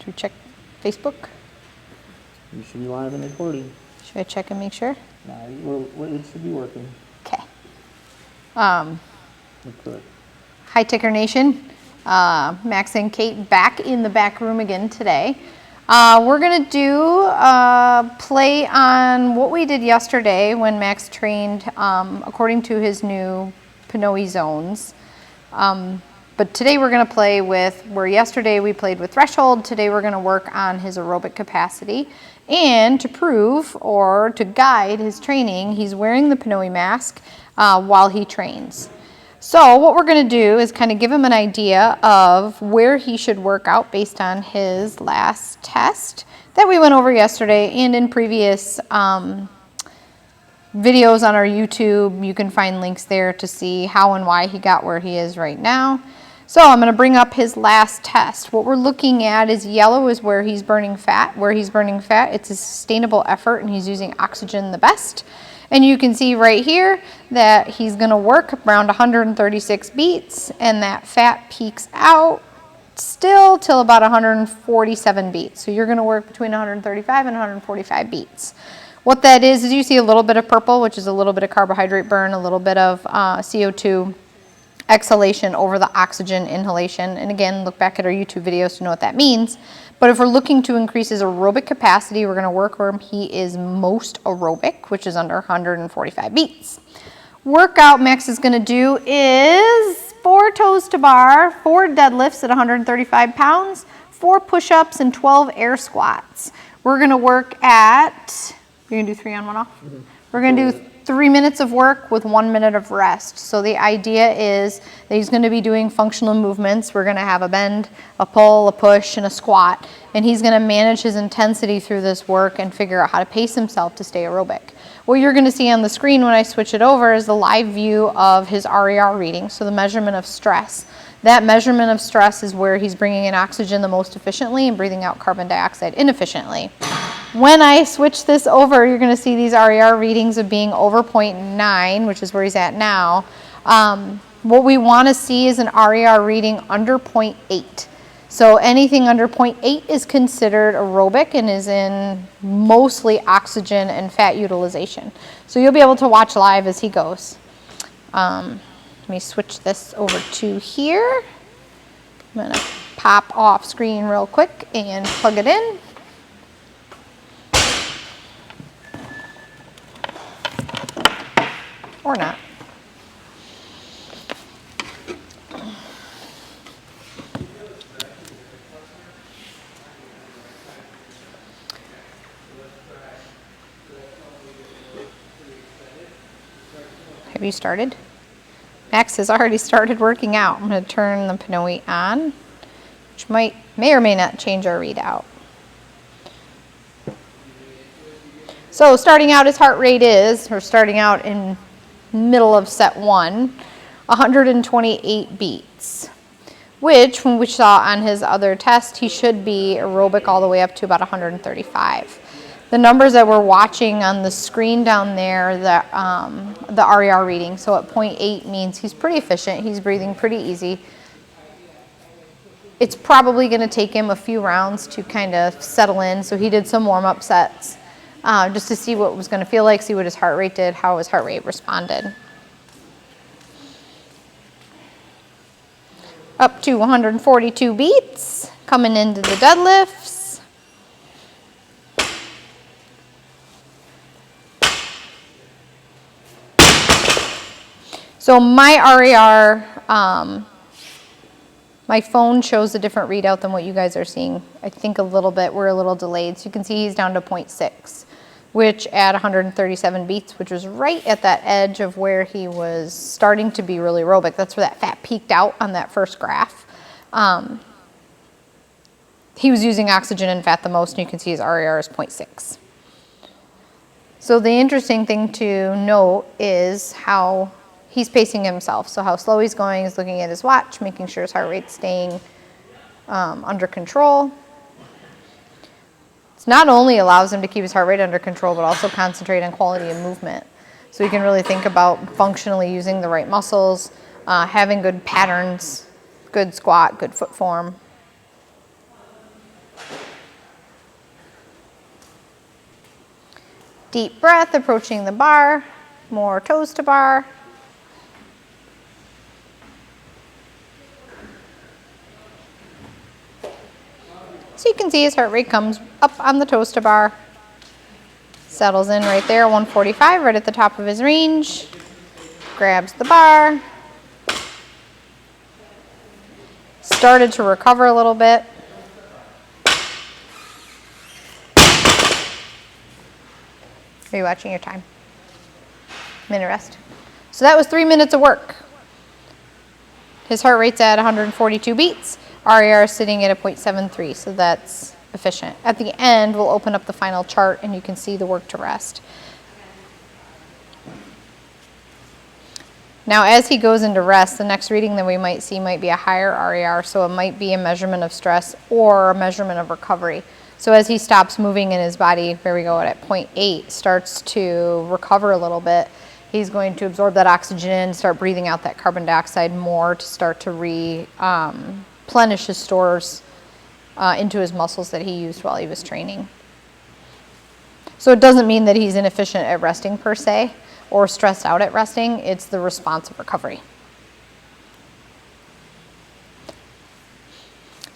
Do we check Facebook? You should be live and recording. Should I check and make sure? Nah, it should be working. Okay. Good. Hi, Ticker Nation. Max and Kate back in the back room again today. We're going to do play on what we did yesterday when Max trained according to his new PNOE zones. But today we're going to play with, where yesterday we played with threshold, today we're going to work on his aerobic capacity. And to prove or to guide his training, he's wearing the PNOE mask while he trains. So what we're going to do is kind of give him an idea of where he should work out based on his last test that we went over yesterday and in previous videos on our YouTube. You can find links there to see how and why he got where he is right now. So I'm going to bring up his last test. What we're looking at is yellow is where he's burning fat. Where he's burning fat, it's a sustainable effort and he's using oxygen the best. And you can see right here that he's going to work around 136 beats and that fat peaks out still till about 147 beats. So you're going to work between 135 and 145 beats. What that is you see a little bit of purple, which is a little bit of carbohydrate burn, a little bit of CO2 exhalation over the oxygen inhalation. And again, look back at our YouTube videos to know what that means. But if we're looking to increase his aerobic capacity, we're going to work where he is most aerobic, which is under 145 beats. Workout Max is going to do is 4 toes to bar, 4 deadlifts at 135 pounds, 4 push-ups, and 12 air squats. We're going to work at, you're going to do 3 on, 1 off? Mm-hmm. We're going to do 3 minutes of work with 1 minute of rest. So the idea is that he's going to be doing functional movements. We're going to have a bend, a pull, a push, and a squat. And he's going to manage his intensity through this work and figure out how to pace himself to stay aerobic. What you're going to see on the screen when I switch it over is the live view of his RER reading, so the measurement of stress. That measurement of stress is where he's bringing in oxygen the most efficiently and breathing out carbon dioxide inefficiently. When I switch this over, you're going to see these RER readings of being over 0.9, which is where he's at now. What we want to see is an RER reading under 0.8. So anything under 0.8 is considered aerobic and is in mostly oxygen and fat utilization. So you'll be able to watch live as he goes. Let me switch this over to here. I'm going to pop off screen real quick and plug it in. Or not. Have you started? Max has already started working out. I'm going to turn the PNOE on, which may or may not change our readout. So starting out, his heart rate is, we're starting out in middle of set 1, 128 beats, which when we saw on his other test, he should be aerobic all the way up to about 135. The numbers that we're watching on the screen down there, the RER reading, so at 0.8 means he's pretty efficient, he's breathing pretty easy. It's probably going to take him a few rounds to kind of settle in, so he did some warm-up sets just to see what it was going to feel like, see what his heart rate did, how his heart rate responded. Up to 142 beats, coming into the deadlifts. So my RER, my phone shows a different readout than what you guys are seeing. I think a little bit, we're a little delayed. So you can see he's down to 0.6, which at 137 beats, which was right at that edge of where he was starting to be really aerobic. That's where that fat peaked out on that first graph. He was using oxygen and fat the most, and you can see his RER is 0.6. So the interesting thing to note is how he's pacing himself. So how slow he's going, he's looking at his watch, making sure his heart rate's staying under control. It not only allows him to keep his heart rate under control, but also concentrate on quality of movement. So you can really think about functionally using the right muscles, having good patterns, good squat, good foot form. Deep breath, approaching the bar, more toes to bar. So you can see his heart rate comes up on the toes to bar, settles in right there, 145, right at the top of his range, grabs the bar, started to recover a little bit. Are you watching your time? Minute rest. So that was 3 minutes of work. His heart rate's at 142 beats. RER is sitting at a 0.73, so that's efficient. At the end, we'll open up the final chart and you can see the work to rest. Now, as he goes into rest, the next reading that we might see might be a higher RER, so it might be a measurement of stress or a measurement of recovery. So as he stops moving in his body, there we go, at 0.8, starts to recover a little bit, he's going to absorb that oxygen, start breathing out that carbon dioxide more to start to replenish his stores into his muscles that he used while he was training. So it doesn't mean that he's inefficient at resting per se, or stressed out at resting. It's the response of recovery.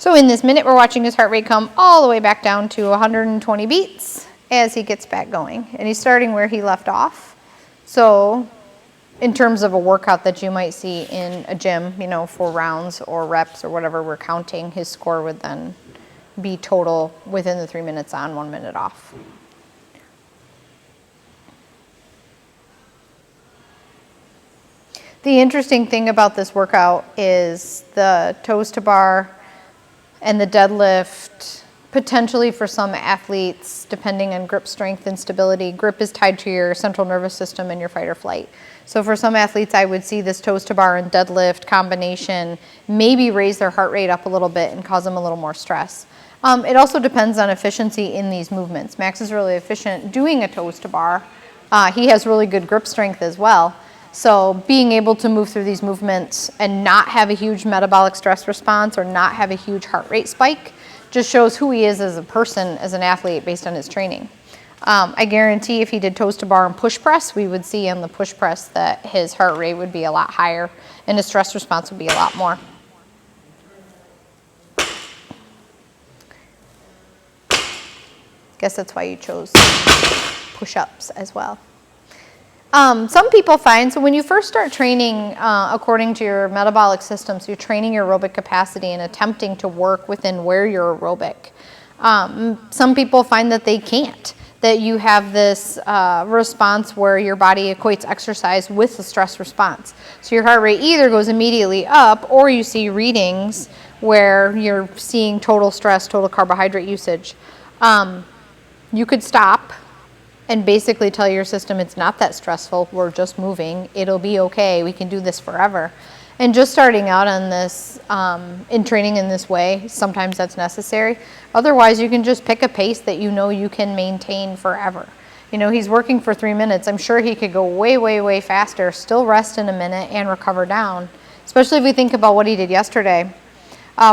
So in this minute, we're watching his heart rate come all the way back down to 120 beats as he gets back going. And he's starting where he left off. So in terms of a workout that you might see in a gym, you know, for rounds or reps or whatever we're counting, his score would then be total within the 3 minutes on, 1 minute off. The interesting thing about this workout is the toes to bar and the deadlift, potentially for some athletes, depending on grip strength and stability. Grip is tied to your central nervous system and your fight or flight. So for some athletes, I would see this toes to bar and deadlift combination maybe raise their heart rate up a little bit and cause them a little more stress. It also depends on efficiency in these movements. Max is really efficient doing a toes to bar. He has really good grip strength as well. So being able to move through these movements and not have a huge metabolic stress response or not have a huge heart rate spike just shows who he is as a person, as an athlete, based on his training. I guarantee if he did toes to bar and push press, we would see on the push press that his heart rate would be a lot higher and his stress response would be a lot more. Guess that's why you chose push-ups as well. Some people find, so when you first start training according to your metabolic system, so you're training your aerobic capacity and attempting to work within where you're aerobic, some people find that they can't, that you have this response where your body equates exercise with the stress response. So your heart rate either goes immediately up or you see readings where you're seeing total stress, total carbohydrate usage. You could stop and basically tell your system it's not that stressful, we're just moving, it'll be okay, we can do this forever. And just starting out on this, in training in this way, sometimes that's necessary. Otherwise, you can just pick a pace that you know you can maintain forever. You know, he's working for 3 minutes, I'm sure he could go way, way, way faster, still rest in a minute and recover down. Especially if we think about what he did yesterday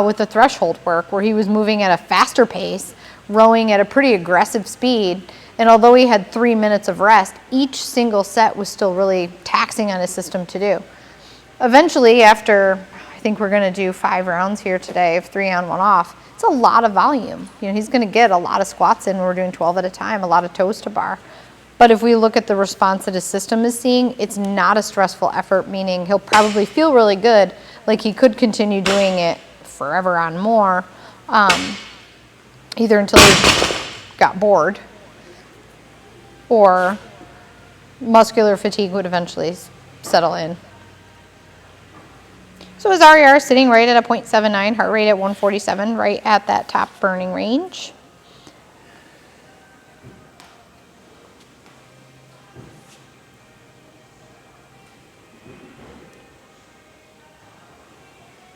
with the threshold work, where he was moving at a faster pace, rowing at a pretty aggressive speed. And although he had 3 minutes of rest, each single set was still really taxing on his system to do. Eventually, after, I think we're gonna do 5 rounds here today of 3 on, 1 off, it's a lot of volume. You know, he's gonna get a lot of squats in when we're doing 12 at a time, a lot of toes to bar. But if we look at the response that his system is seeing, it's not a stressful effort, meaning he'll probably feel really good, like he could continue doing it forever on more, either until he got bored, or muscular fatigue would eventually settle in. So his RER is sitting right at a 0.79, heart rate at 147, right at that top burning range.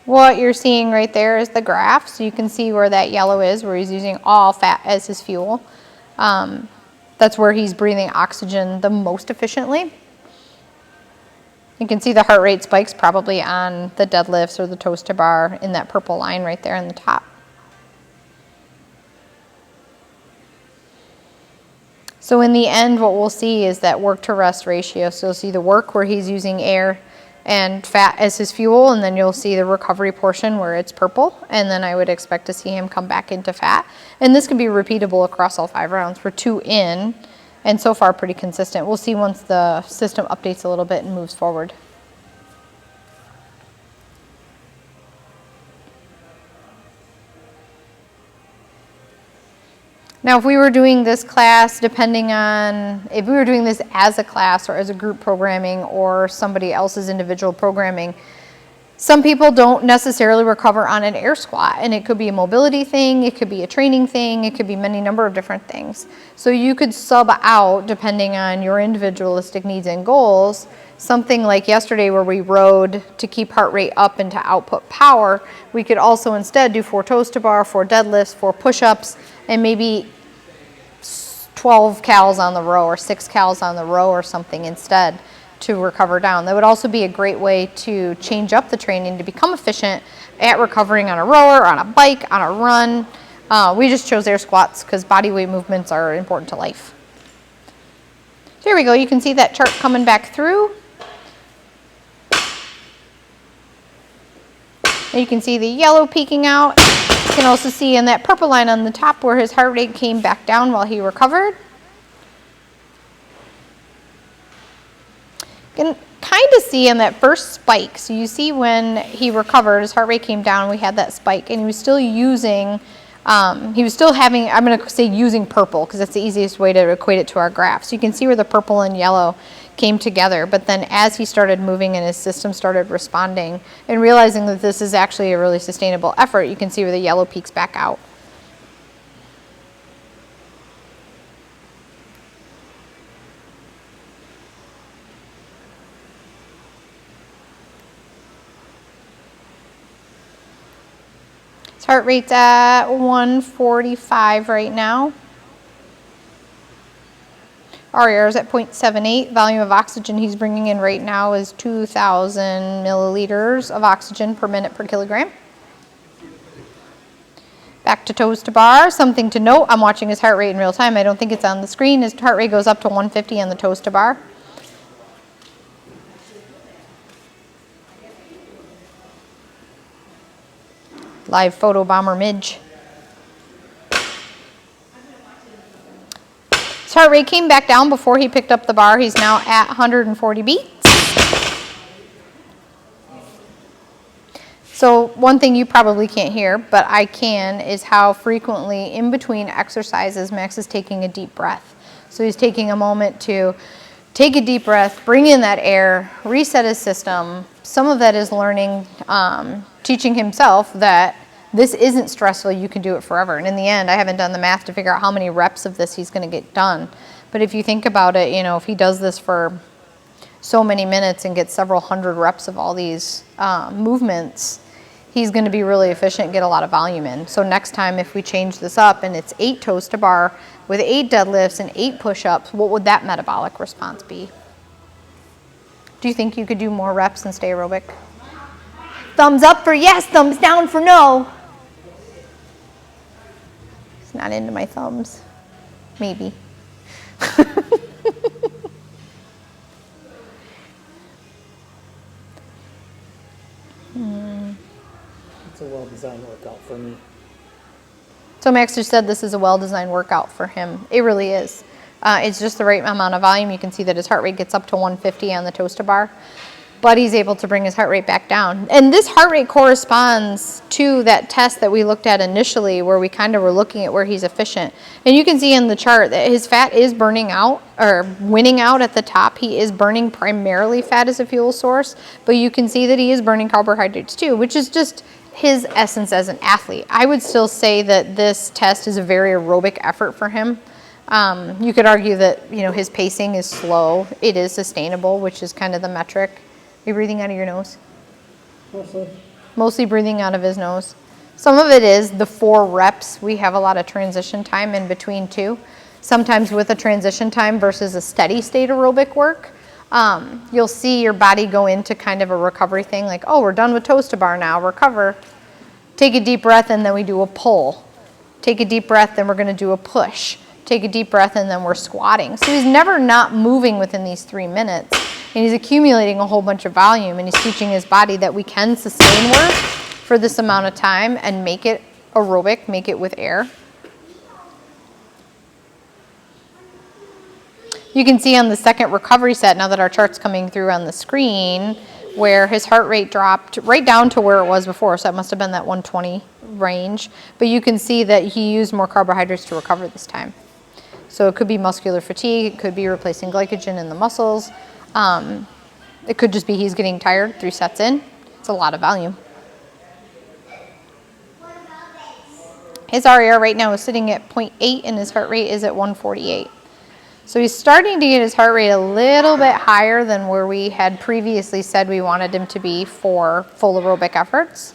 What you're seeing right there is the graph, so you can see where that yellow is, where he's using all fat as his fuel. That's where he's breathing oxygen the most efficiently. You can see the heart rate spikes probably on the deadlifts or the toes to bar in that purple line right there in the top. So in the end, what we'll see is that work to rest ratio. So you'll see the work where he's using air and fat as his fuel, and then you'll see the recovery portion where it's purple, and then I would expect to see him come back into fat. And this can be repeatable across all 5 rounds. We're 2 in, and so far pretty consistent. We'll see once the system updates a little bit and moves forward. Now, if we were doing this class, depending on if we were doing this as a class or as a group programming or somebody else's individual programming, some people don't necessarily recover on an air squat, and it could be a mobility thing, it could be a training thing, it could be many number of different things. So you could sub out, depending on your individualistic needs and goals, something like yesterday where we rode to keep heart rate up and to output power. We could also instead do 4 toes to bar, 4 deadlifts, 4 push-ups, and maybe 12 cals on the row or 6 cals on the row or something instead to recover down. That would also be a great way to change up the training to become efficient at recovering on a rower, on a bike, on a run. We just chose air squats because body weight movements are important to life. So here we go. You can see that chart coming back through. And you can see the yellow peeking out. You can also see in that purple line on the top where his heart rate came back down while he recovered. You can kind of see in that first spike. So you see when he recovered, his heart rate came down, we had that spike, and he was still using, having, I'm going to say using purple because that's the easiest way to equate it to our graph. So you can see where the purple and yellow came together, but then as he started moving and his system started responding and realizing that this is actually a really sustainable effort, you can see where the yellow peaks back out. His heart rate's at 145 right now. RER is at 0.78. Volume of oxygen he's bringing in right now is 2,000 milliliters of oxygen per minute per kilogram. Back to toes to bar. Something to note, I'm watching his heart rate in real time. I don't think it's on the screen. His heart rate goes up to 150 on the toes to bar. Live photo bomber Midge. His heart rate came back down before he picked up the bar. He's now at 140 beats. So one thing you probably can't hear, but I can, is how frequently in between exercises Max is taking a deep breath. So he's taking a moment to take a deep breath, bring in that air, reset his system. Some of that is learning, teaching himself that this isn't stressful, you can do it forever. And in the end, I haven't done the math to figure out how many reps of this he's going to get done. But if you think about it, you know, if he does this for so many minutes and gets several hundred reps of all these movements, he's going to be really efficient and get a lot of volume in. So next time if we change this up and it's 8 toes to bar with 8 deadlifts and 8 push-ups, what would that metabolic response be? Do you think you could do more reps and stay aerobic? Thumbs up for yes, thumbs down for no. He's not into my thumbs. Maybe. It's a well-designed workout for me. So Max just said this is a well-designed workout for him. It really is. It's just the right amount of volume. You can see that his heart rate gets up to 150 on the toes to bar, but he's able to bring his heart rate back down. And this heart rate corresponds to that test that we looked at initially where we kind of were looking at where he's efficient. And you can see in the chart that his fat is burning out or winning out at the top. He is burning primarily fat as a fuel source, but you can see that he is burning carbohydrates too, which is just his essence as an athlete. I would still say that this test is a very aerobic effort for him. You could argue that, you know, his pacing is slow. It is sustainable, which is kind of the metric. Are you breathing out of your nose? Mostly breathing out of his nose. Some of it is the 4 reps. We have a lot of transition time in between too. Sometimes with a transition time versus a steady state aerobic work, you'll see your body go into kind of a recovery thing like, oh, we're done with toes to bar now, recover. Take a deep breath and then we do a pull. Take a deep breath, then we're going to do a push. take a deep breath, and then we're squatting. So he's never not moving within these 3 minutes. And he's accumulating a whole bunch of volume, and he's teaching his body that we can sustain work for this amount of time and make it aerobic, make it with air. You can see on the second recovery set, now that our chart's coming through on the screen, where his heart rate dropped right down to where it was before, so that must have been that 120 range. But you can see that he used more carbohydrates to recover this time. So it could be muscular fatigue, it could be replacing glycogen in the muscles. It could just be he's getting tired 3 sets in. It's a lot of volume. His RER right now is sitting at 0.8 and his heart rate is at 148. So he's starting to get his heart rate a little bit higher than where we had previously said we wanted him to be for full aerobic efforts.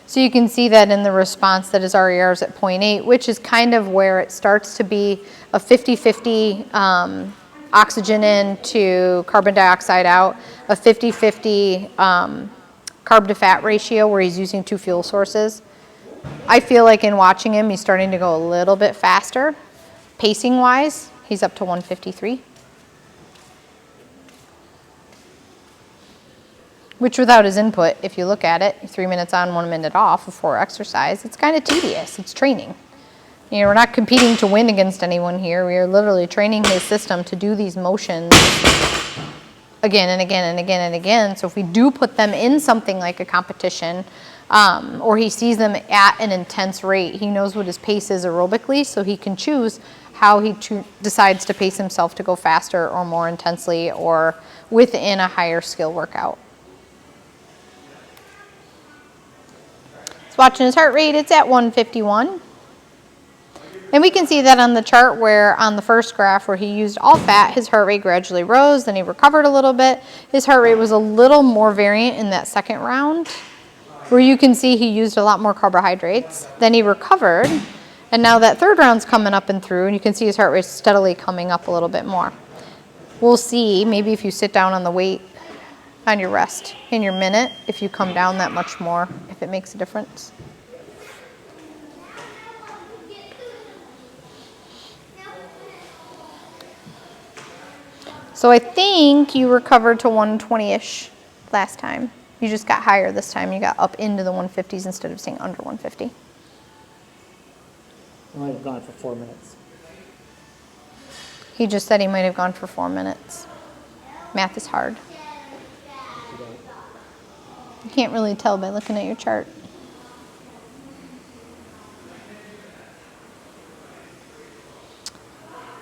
So you can see that in the response that his RER is at 0.8, which is kind of where it starts to be a 50-50 oxygen in to carbon dioxide out, a 50-50 carb to fat ratio where he's using 2 fuel sources. I feel like in watching him, he's starting to go a little bit faster. Pacing wise, he's up to 153. Which without his input, if you look at it, 3 minutes on, 1 minute off before exercise, it's kind of tedious. It's training. You know, we're not competing to win against anyone here. We are literally training his system to do these motions again and again and again and again. So if we do put them in something like a competition, or he sees them at an intense rate, he knows what his pace is aerobically, so he can choose how he decides to pace himself to go faster or more intensely or within a higher skill workout. Watching his heart rate, it's at 151. And we can see that on the chart where on the first graph where he used all fat, his heart rate gradually rose, then he recovered a little bit. His heart rate was a little more variant in that second round, where you can see he used a lot more carbohydrates. Then he recovered, and now that third round's coming up and through, and you can see his heart rate steadily coming up a little bit more. We'll see, maybe if you sit down on the weight on your rest in your minute, if you come down that much more, if it makes a difference. So I think you recovered to 120-ish last time. You just got higher this time. You got up into the 150s instead of staying under 150. I might have gone for 4 minutes. He just said he might have gone for 4 minutes. Math is hard. You can't really tell by looking at your chart.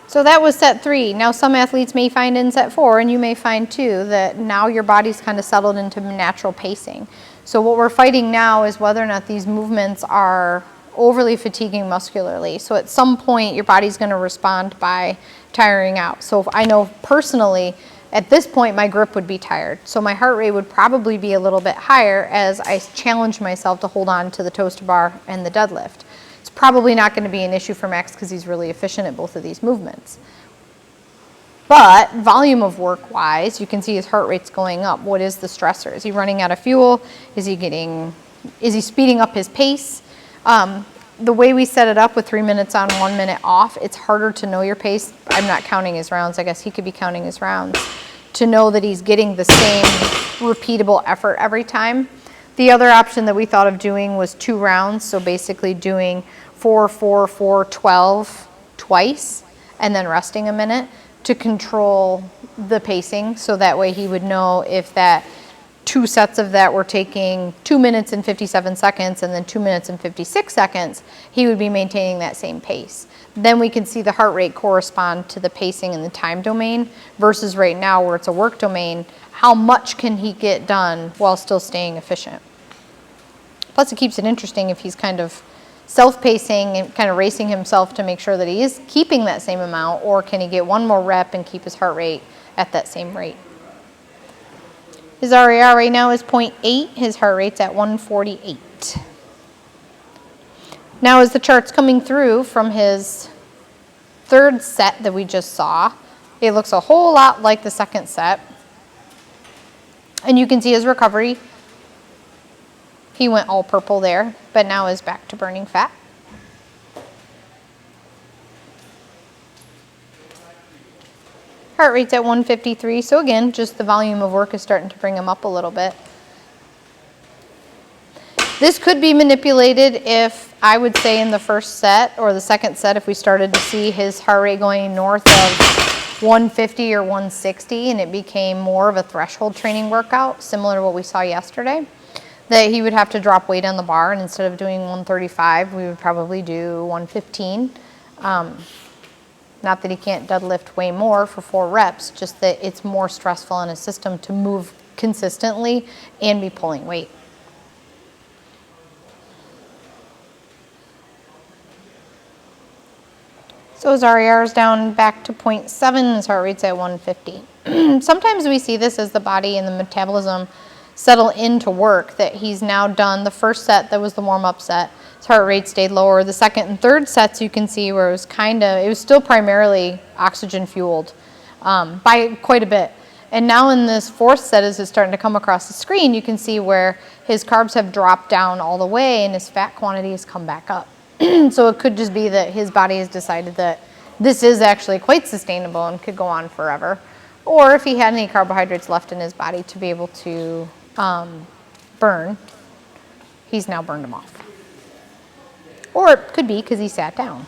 So that was set 3. Now some athletes may find in set 4, and you may find too, that now your body's kind of settled into natural pacing. So what we're fighting now is whether or not these movements are overly fatiguing muscularly. So at some point your body's going to respond by tiring out. So if I know personally, at this point, my grip would be tired. So my heart rate would probably be a little bit higher as I challenge myself to hold on to the toaster bar and the deadlift. It's probably not going to be an issue for Max because he's really efficient at both of these movements. But volume of work wise, you can see his heart rate's going up. What is the stressor? Is he running out of fuel? Is he speeding up his pace? The way we set it up with 3 minutes on, 1 minute off, it's harder to know your pace. I'm not counting his rounds. I guess he could be counting his rounds to know that he's getting the same repeatable effort every time. The other option that we thought of doing was 2 rounds. So basically doing 4, 4, 4, 12 twice and then resting a minute to control the pacing. So that way he would know if that 2 sets of that were taking 2 minutes and 57 seconds and then 2 minutes and 56 seconds, he would be maintaining that same pace. Then we can see the heart rate correspond to the pacing in the time domain versus right now where it's a work domain. How much can he get done while still staying efficient? Plus it keeps it interesting if he's kind of self-pacing and kind of racing himself to make sure that he is keeping that same amount, or can he get 1 more rep and keep his heart rate at that same rate? His RER right now is 0.8. His heart rate's at 148. Now as the chart's coming through from his third set that we just saw, it looks a whole lot like the second set. And you can see his recovery. He went all purple there, but now is back to burning fat. Heart rate's at 153. So again, just the volume of work is starting to bring him up a little bit. This could be manipulated if, I would say in the first set or the second set, if we started to see his heart rate going north of 150 or 160 and it became more of a threshold training workout, similar to what we saw yesterday, that he would have to drop weight on the bar, and instead of doing 135, we would probably do 115. Not that he can't deadlift way more for 4 reps, just that it's more stressful on his system to move consistently and be pulling weight. So his RER is down back to 0.7, his heart rate's at 150. Sometimes we see this as the body and the metabolism settle into work, that he's now done the first set that was the warm-up set. His heart rate stayed lower. The second and third sets you can see where it was still primarily oxygen fueled by quite a bit. And now in this fourth set, as it's starting to come across the screen, you can see where his carbs have dropped down all the way and his fat quantity has come back up. So it could just be that his body has decided that this is actually quite sustainable and could go on forever. Or if he had any carbohydrates left in his body to be able to burn, he's now burned them off. Or it could be because he sat down.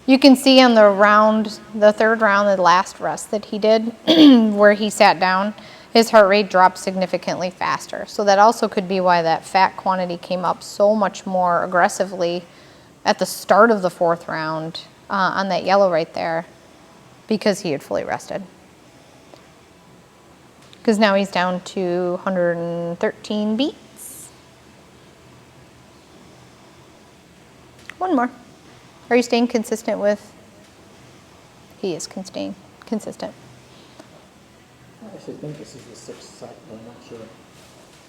You can see on the third round, the last rest that he did, where he sat down, his heart rate dropped significantly faster. So that also could be why that fat quantity came up so much more aggressively at the start of the fourth round on that yellow right there, because he had fully rested. Because now he's down to 113 beats. One more. Are you staying consistent with? He is staying consistent. I actually think this is the 6th set, but I'm not sure.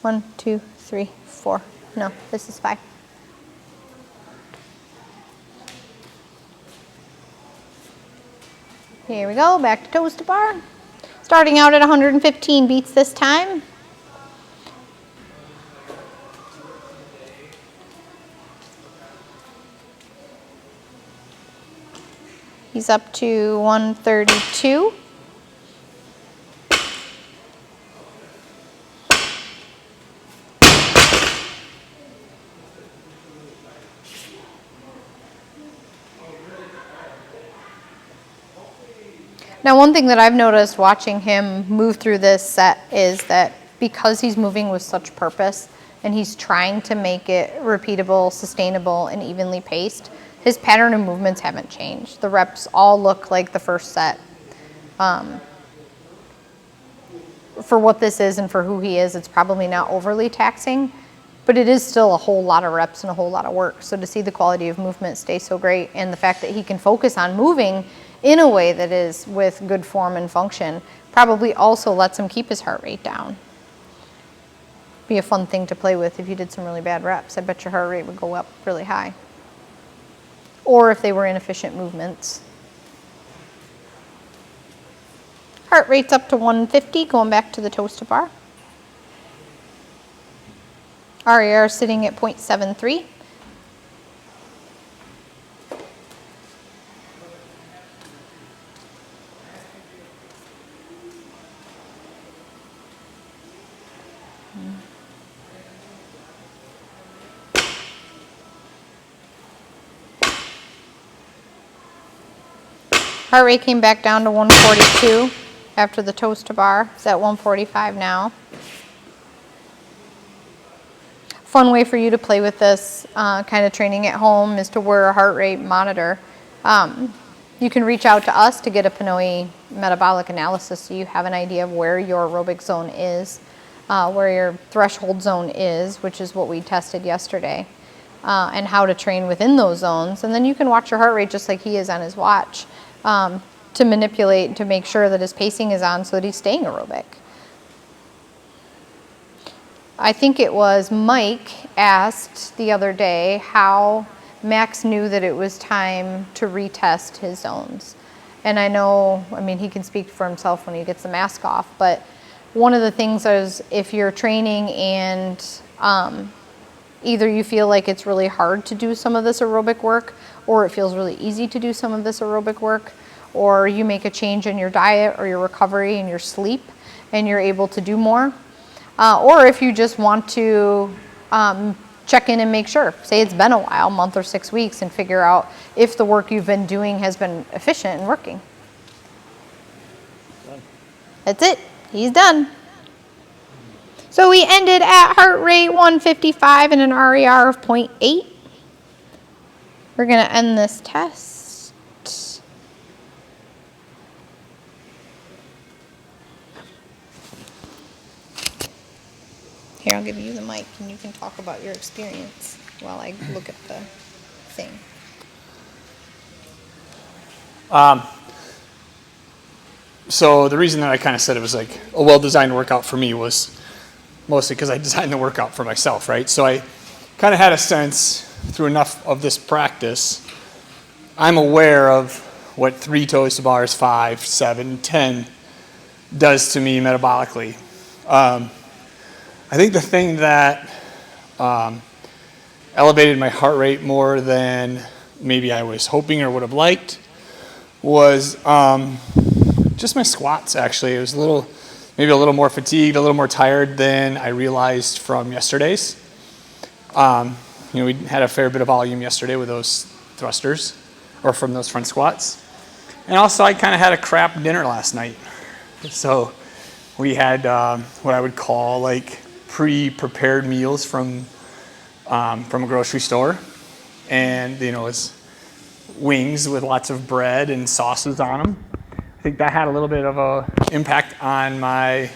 1, 2, 3, 4. No, this is 5. Here we go, back to toes to bar. Starting out at 115 beats this time. He's up to 132. Now, one thing that I've noticed watching him move through this set is that because he's moving with such purpose and he's trying to make it repeatable, sustainable, and evenly paced, his pattern of movements haven't changed. The reps all look like the first set. For what this is and for who he is, it's probably not overly taxing, but it is still a whole lot of reps and a whole lot of work. So to see the quality of movement stay so great, and the fact that he can focus on moving in a way that is with good form and function, probably also lets him keep his heart rate down. Be a fun thing to play with if you did some really bad reps. I bet your heart rate would go up really high. Or if they were inefficient movements. Heart rate's up to 150, going back to the toes to bar. RER sitting at 0.73. Heart rate came back down to 142 after the toes to bar. It's at 145 now. Fun way for you to play with this kind of training at home is to wear a heart rate monitor. You can reach out to us to get a PNOE metabolic analysis so you have an idea of where your aerobic zone is, where your threshold zone is, which is what we tested yesterday, and how to train within those zones. And then you can watch your heart rate just like he is on his watch. To manipulate, to make sure that his pacing is on so that he's staying aerobic. I think it was Mike asked the other day how Max knew that it was time to retest his zones. And I know, I mean, he can speak for himself when he gets the mask off, but one of the things is if you're training and Either you feel like it's really hard to do some of this aerobic work, or it feels really easy to do some of this aerobic work, or you make a change in your diet or your recovery and your sleep and you're able to do more. Or if you just want to check in and make sure, say it's been a while, month or 6 weeks, and figure out if the work you've been doing has been efficient and working. That's it. He's done. So we ended at heart rate 155 and an RER of 0.8. We're going to end this test. Here, I'll give you the mic and you can talk about your experience while I look at the thing. So the reason that I kind of said it was like a well-designed workout for me was mostly because I designed the workout for myself, right? So I kind of had a sense through enough of this practice, I'm aware of what 3 toes to bars, 5, 7, 10 does to me metabolically. I think the thing that elevated my heart rate more than maybe I was hoping or would have liked was just my squats, actually. It was maybe a little more fatigued, a little more tired than I realized from yesterday's. We had a fair bit of volume yesterday with those thrusters, or from those front squats. And also, I kind of had a crap dinner last night. So we had what I would call like pre-prepared meals from a grocery store. And, it's wings with lots of bread and sauces on them. I think that had a little bit of a impact on my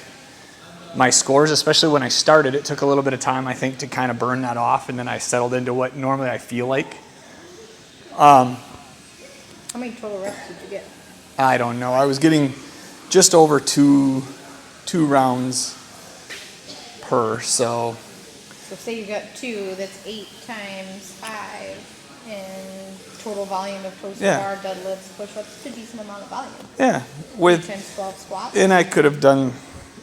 scores, especially when I started. It took a little bit of time, I think, to kind of burn that off, and then I settled into what normally I feel like. How many total reps did you get? I don't know. I was getting just over two rounds per, so. So say you got 2, that's 8 times 5 in total volume of toes to bar, deadlifts, push-ups. It's a decent amount of volume. Yeah. 8 times 12 squats. And I could have done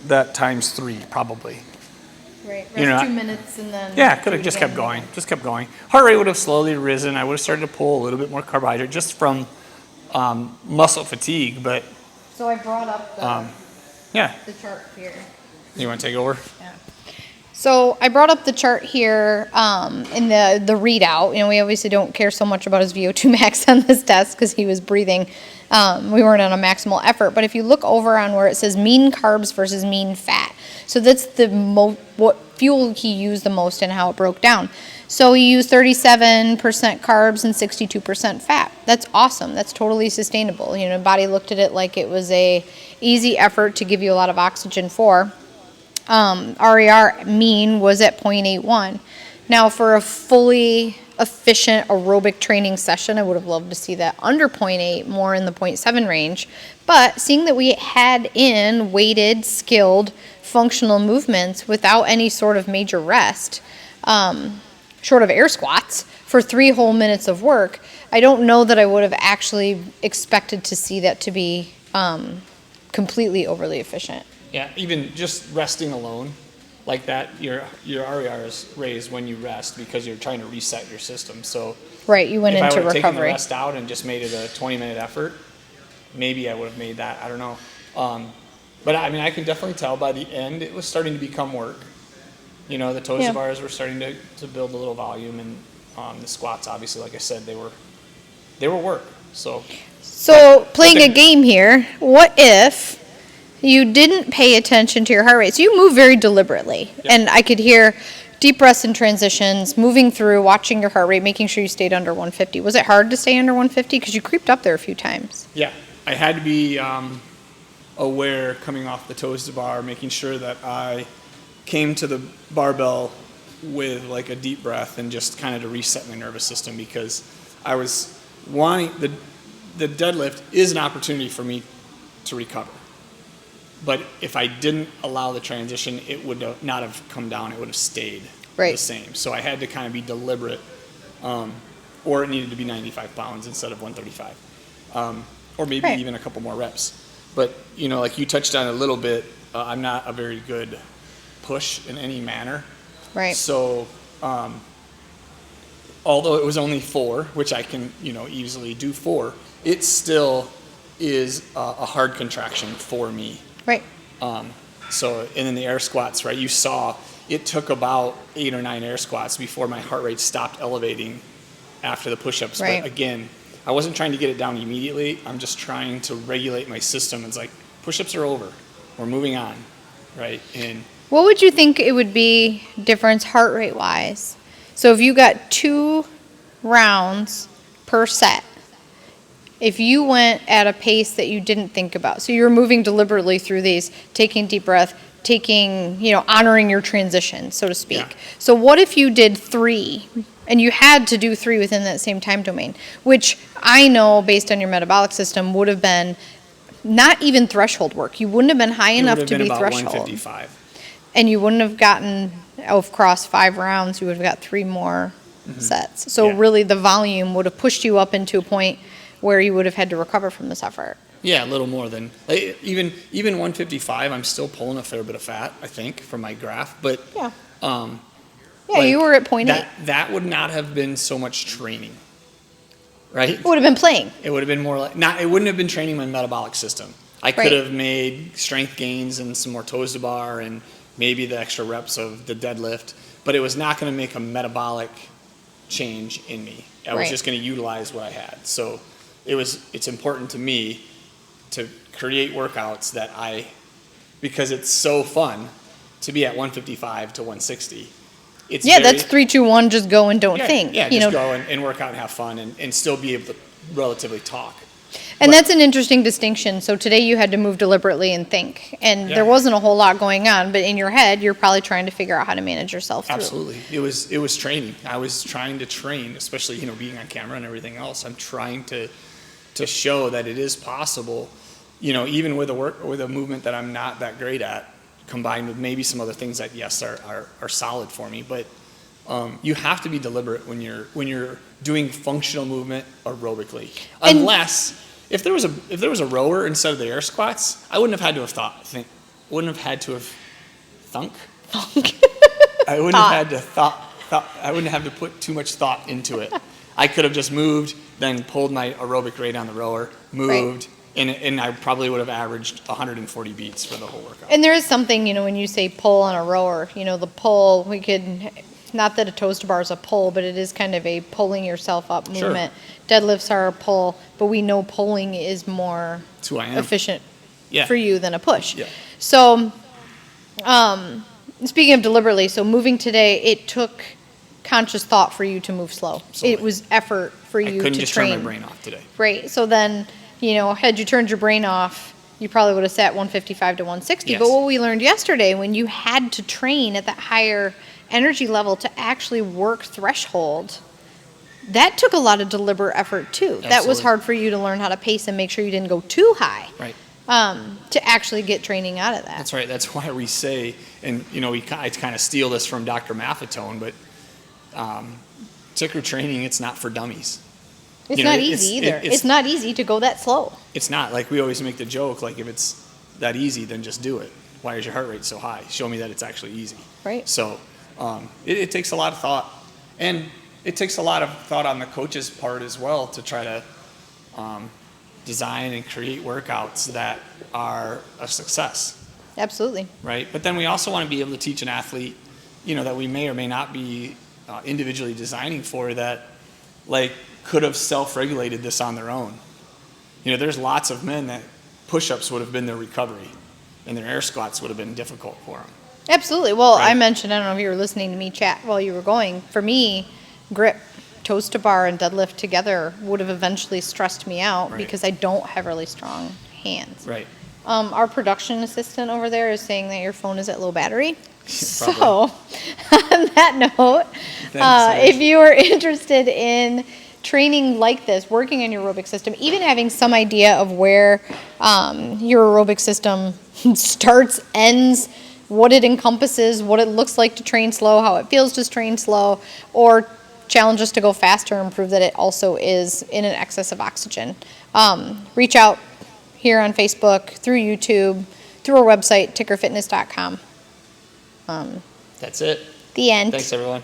that times 3 probably. Right. Rest 2 minutes and then. Yeah, could have just kept going. Heart rate would have slowly risen. I would have started to pull a little bit more carbohydrate just from muscle fatigue, but. So I brought up the chart here. You want to take over? Yeah. So I brought up the chart here in the readout. We obviously don't care so much about his VO2 max on this test because he was breathing. We weren't on a maximal effort. But if you look over on where it says mean carbs versus mean fat, so that's what fuel he used the most and how it broke down. So he used 37% carbs and 62% fat. That's awesome. That's totally sustainable. The body looked at it like it was a easy effort to give you a lot of oxygen for. RER mean was at 0.81. Now, for a fully efficient aerobic training session, I would have loved to see that under 0.8, more in the 0.7 range. But seeing that we had in weighted, skilled, functional movements without any sort of major rest, short of air squats, for 3 whole minutes of work, I don't know that I would have actually expected to see that to be completely overly efficient. Yeah, even just resting alone like that, your RER is raised when you rest because you're trying to reset your system. So right, you went into recovery. If I would have taken the rest out and just made it a 20-minute effort, maybe I would have made that. I don't know. But I can definitely tell by the end it was starting to become work. The toes to bars were starting to build a little volume, and the squats, obviously, like I said, they were work. So playing a game here, what if you didn't pay attention to your heart rate? So you move very deliberately, and I could hear deep breaths and transitions, moving through, watching your heart rate, making sure you stayed under 150. Was it hard to stay under 150? Because you creeped up there a few times. Yeah, I had to be aware coming off the toes to bar, making sure that I came to the barbell with like a deep breath and just kind of to reset my nervous system, because I was wanting the deadlift is an opportunity for me to recover. But if I didn't allow the transition, it would not have come down. It would have stayed the same. So I had to kind of be deliberate, or it needed to be 95 pounds instead of 135, or maybe even a couple more reps. But, like you touched on a little bit, I'm not a very good push in any manner. Right. So although it was only 4, which I can, easily do 4, it still is a hard contraction for me. Right. So, and then the air squats, right? You saw it took about 8 or 9 air squats before my heart rate stopped elevating after the push-ups. Right. But again, I wasn't trying to get it down immediately. I'm just trying to regulate my system. It's like, push-ups are over. We're moving on, right? And What would you think it would be difference heart rate wise? So if you got 2 rounds per set, if you went at a pace that you didn't think about, so you were moving deliberately through these, taking deep breath, honoring your transition, so to speak. Yeah. So what if you did 3 and you had to do 3 within that same time domain, which I know based on your metabolic system would have been not even threshold work. You wouldn't have been high enough to be about threshold. 155. And you wouldn't have gotten across 5 rounds, you would have got 3 more sets. So Yeah. really the volume would have pushed you up into a point where you would have had to recover from this effort. Yeah, a little more than even 155. I'm still pulling a fair bit of fat, I think, from my graph. But Yeah. like, You were at 0.8. That would not have been so much training, right? It would have been playing. It would have been more like it wouldn't have been training my metabolic system. I could Right. have made strength gains and some more toes to bar and maybe the extra reps of the deadlift, but it was not going to make a metabolic change in me. I was Right. just going to utilize what I had. So it's important to me to create workouts that because it's so fun to be at 155 to 160. It's That's 3, 2, 1, just go and don't think. Yeah, just go and work out and have fun and still be able to relatively talk. And that's an interesting distinction. So today you had to move deliberately and think. And Yeah. there wasn't a whole lot going on, but in your head, you're probably trying to figure out how to manage yourself through. Absolutely. It was training. I was trying to train, especially, being on camera and everything else. I'm trying to show that it is possible, even with a movement that I'm not that great at, combined with maybe some other things that, yes, are solid for me. But you have to be deliberate when you're doing functional movement aerobically. Unless if there was a rower instead of the air squats, I wouldn't have had to have thunk. I wouldn't have to put too much thought into it. I could have just moved, then pulled my aerobic rate on the rower, moved, and I probably would have averaged 140 beats for the whole workout. And there is something, when you say pull on a rower, the pull, not that a toes to bar is a pull, but it is kind of a pulling yourself up movement. Sure. Deadlifts are a pull, but we know pulling is more efficient for you than a push. Yeah. So, speaking of deliberately, so moving today, it took conscious thought for you to move slow. Absolutely. It was effort for you to train. I couldn't just turn my brain off today. Right. So then, had you turned your brain off, you probably would have sat 155 to 160. Yes. But what we learned yesterday, when you had to train at that higher energy level to actually work threshold, that took a lot of deliberate effort too. Absolutely. That was hard for you to learn how to pace and make sure you didn't go too high. Right. To actually get training out of that. That's right. That's why we say, and I kind of steal this from Dr. Maffetone, but ticker training, it's not for dummies. It's not easy either. It's not easy to go that slow. It's not. Like, we always make the joke, like, if it's that easy, then just do it. Why is your heart rate so high? Show me that it's actually easy. Right. So it takes a lot of thought. And it takes a lot of thought on the coach's part as well to try to design and create workouts that are a success. Absolutely. Right? But then we also want to be able to teach an athlete, that we may or may not be individually designing for, that, like, could have self-regulated this on their own. There's lots of men that push-ups would have been their recovery, and their air squats would have been difficult for them. Absolutely. Well, Right. I mentioned, I don't know if you were listening to me chat while you were going. For me, grip, toes to bar, and deadlift together would have eventually stressed me out Right. because I don't have really strong hands. Right. Our production assistant over there is saying that your phone is at low battery. So, Probably. on that note, Thanks, if you are interested in training like this, working on your aerobic system, even having some idea of where your aerobic system starts, ends, what it encompasses, what it looks like to train slow, how it feels to train slow, or challenge us to go faster and prove that it also is in an excess of oxygen, reach out here on Facebook, through YouTube, through our website, tickerfitness.com. That's it. The end. Thanks, everyone.